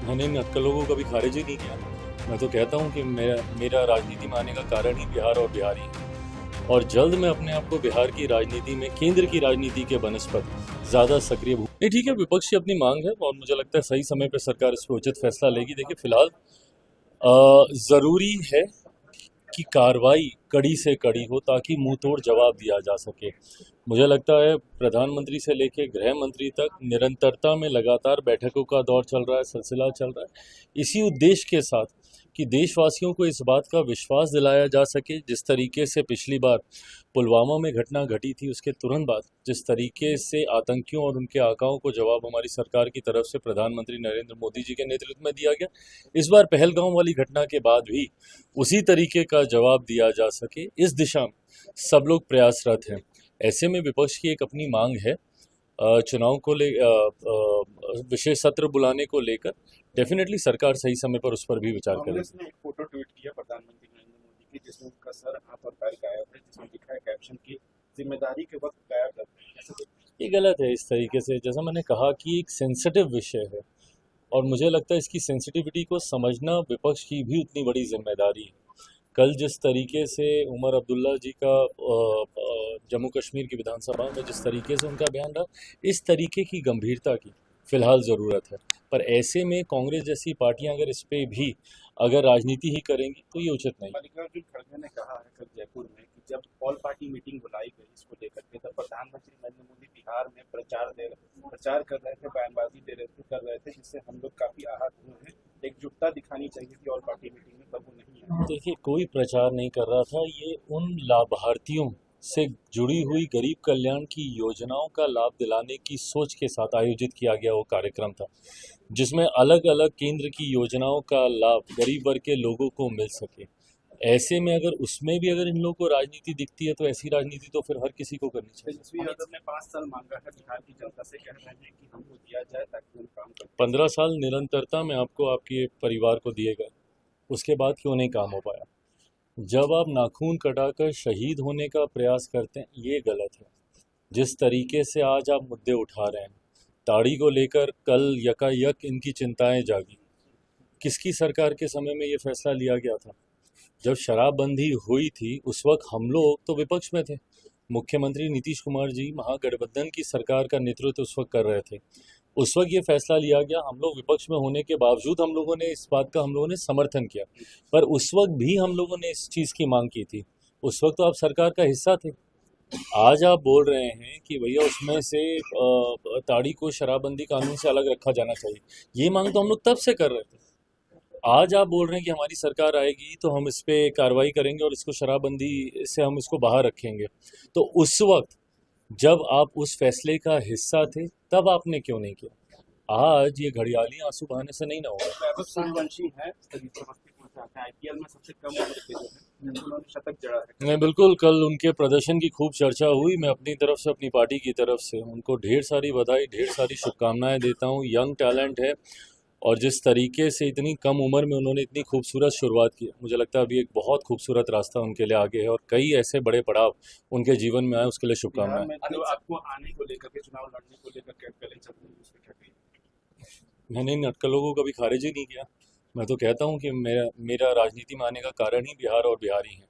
मैंने इन अटकलों को कभी खारिज ही नहीं किया। मैं तो कहता हूँ कि मेरा राजनीति में आने का कारण ही बिहार और बिहारी है, और जल्द मैं अपने आप को बिहार की राजनीति में केंद्र की राजनीति के बनस्पत ज़्यादा सक्रिय हूँ। नहीं, ठीक है, विपक्ष की अपनी मांग है और मुझे लगता है सही समय पर सरकार इस पर उचित फैसला लेगी। देखिए, फिलहाल ज़रूरी है की कार्रवाई कड़ी से कड़ी हो ताकि मुंह तोड़ जवाब दिया जा सके। मुझे लगता है प्रधानमंत्री से लेकर गृह मंत्री तक निरंतरता में लगातार बैठकों का दौर चल रहा है, सिलसिला चल रहा है, इसी उद्देश्य के साथ कि देशवासियों को इस बात का विश्वास दिलाया जा सके, जिस तरीके से पिछली बार पुलवामा में घटना घटी थी उसके तुरंत बाद जिस तरीके से आतंकियों और उनके आकाओं को जवाब हमारी सरकार की तरफ से प्रधानमंत्री नरेंद्र मोदी जी के नेतृत्व में दिया गया, इस बार पहलगांव वाली घटना के बाद भी उसी तरीके का जवाब दिया जा सके, इस दिशा में सब लोग प्रयासरत हैं। ऐसे में विपक्ष की एक अपनी मांग है चुनाव को ले विशेष सत्र बुलाने को लेकर। डेफिनेटली सरकार सही समय पर उस पर भी विचार करेगी। कांग्रेस ने एक फोटो ट्वीट किया प्रधानमंत्री नरेंद्र मोदी की, जिसमें उनका सर, हाथ और पैर गायब है, जिसमें लिखा है कैप्शन की जिम्मेदारी के वक्त गायब रहते हैं। ये गलत है। इस तरीके से, जैसा मैंने कहा कि एक सेंसिटिव विषय है और मुझे लगता है इसकी सेंसिटिविटी को समझना विपक्ष की भी उतनी बड़ी जिम्मेदारी है। कल जिस तरीके से उमर अब्दुल्ला जी का जम्मू कश्मीर की विधानसभा में जिस तरीके से उनका बयान रहा, इस तरीके की गंभीरता की फिलहाल ज़रूरत है। पर ऐसे में कांग्रेस जैसी पार्टियां अगर इस पे भी अगर राजनीति ही करेंगी तो ये उचित नहीं। मल्लिकार्जुन खड़गे ने कहा है कल जयपुर में कि जब ऑल पार्टी मीटिंग बुलाई गई इसको लेकर के, तब प्रधानमंत्री नरेंद्र मोदी बिहार में प्रचार कर रहे थे, बयानबाजी कर रहे थे, जिससे हम लोग काफी आहत हुए हैं। एकजुटता दिखानी चाहिए थी ऑल पार्टी मीटिंग में, तब वो नहीं है। देखिए, कोई प्रचार नहीं कर रहा था। ये उन लाभार्थियों से जुड़ी हुई गरीब कल्याण की योजनाओं का लाभ दिलाने की सोच के साथ आयोजित किया गया वो कार्यक्रम था, जिसमें अलग अलग केंद्र की योजनाओं का लाभ गरीब वर्ग के लोगों को मिल सके। ऐसे में अगर उसमें भी अगर इन लोगों को राजनीति दिखती है तो ऐसी राजनीति तो फिर हर किसी को करनी चाहिए। तेजस्वी यादव ने 5 साल मांगा है बिहार की जनता से, कह रहे हैं कि हमको दिया जाए ताकि हम काम करें। 15 साल निरंतरता में आपको आपके परिवार को दिए गए, उसके बाद क्यों नहीं काम हो पाया? जब आप नाखून कटाकर शहीद होने का प्रयास करते हैं, ये गलत है। जिस तरीके से आज आप मुद्दे उठा रहे हैं, ताड़ी को लेकर कल यकायक इनकी चिंताएं जागी। किसकी सरकार के समय में ये फैसला लिया गया था? जब शराबबंदी हुई थी उस वक्त हम लोग तो विपक्ष में थे। मुख्यमंत्री नीतीश कुमार जी महागठबंधन की सरकार का नेतृत्व उस वक्त कर रहे थे। उस वक्त ये फैसला लिया गया, हम लोग विपक्ष में होने के बावजूद हम लोगों ने इस बात का समर्थन किया। पर उस वक्त भी हम लोगों ने इस चीज़ की मांग की थी। उस वक्त तो आप सरकार का हिस्सा थे। आज आप बोल रहे हैं कि भैया उसमें से ताड़ी को शराबबंदी कानून से अलग रखा जाना चाहिए। ये मांग तो हम लोग तब से कर रहे थे। आज आप बोल रहे हैं कि हमारी सरकार आएगी तो हम इस पर कार्रवाई करेंगे और इसको शराबबंदी से हम इसको बाहर रखेंगे। तो उस वक्त जब आप उस फैसले का हिस्सा थे तब आपने क्यों नहीं किया? आज ये घड़ियाली आंसू बहाने से नहीं ना होगा। वैभव सूर्यवंशी है समस्तीपुर से आते हैं, आईपीएल में सबसे कम उम्र के जो है उन्होंने शतक जड़ा है। नहीं, बिल्कुल, कल उनके प्रदर्शन की खूब चर्चा हुई। मैं अपनी तरफ से, अपनी पार्टी की तरफ से उनको ढेर सारी बधाई, ढेर सारी शुभकामनाएं देता हूँ। यंग टैलेंट है और जिस तरीके से इतनी कम उम्र में उन्होंने इतनी खूबसूरत शुरुआत की, मुझे लगता है अभी एक बहुत खूबसूरत रास्ता उनके लिए आगे है और कई ऐसे बड़े पड़ाव उनके जीवन में आए, उसके लिए शुभकामनाएं। आपको आने को लेकर के, चुनाव लड़ने को लेकर कैंपेनिंग चल रही है, उसमें क्या कहिए? मैंने इन अटकलों को कभी खारिज ही नहीं किया। मैं तो कहता हूँ कि मेरा राजनीति में आने का कारण ही बिहार और बिहारी हैं,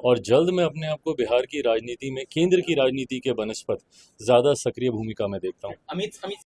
और जल्द मैं अपने आप को बिहार की राजनीति में केंद्र की राजनीति के बनस्पत ज़्यादा सक्रिय भूमिका में देखता हूँ। अमित